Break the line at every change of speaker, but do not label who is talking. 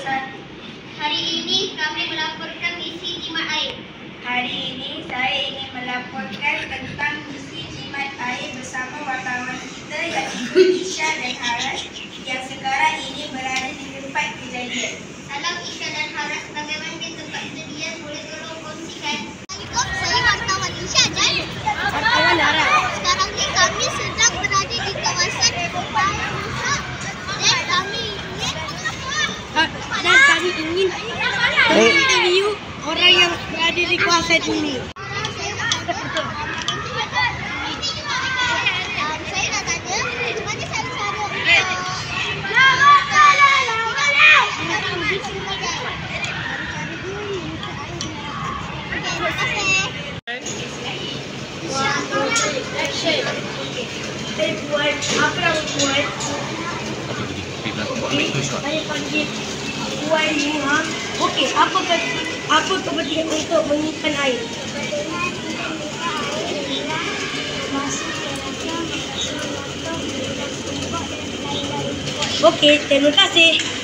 kawasan.
Hari ini kami melaporkan misi jimat air.
Hari ini saya ingin melaporkan tentang misi jimat air bersama wartawan kita iaitu Isha dan Haras yang sekarang ini berada di tempat kejadian.
Salam Isha dan Haras, bagaimana di tempat kejadian, boleh tolong kongsikan? Assalamualaikum, saya wartawan Isha dan
Wartawan Haras.
sekarang ni kami sedang berada di kawasan Kuala Musa dan kami ingin
Interview orang yang berada di kawasan ini.
Saya nak tanya, mana cara-cara
Saya buat apa nak buat? Saya panggil Puan Muha. Okey, apa kepentingan untuk menyimpan air? Okey, terima kasih.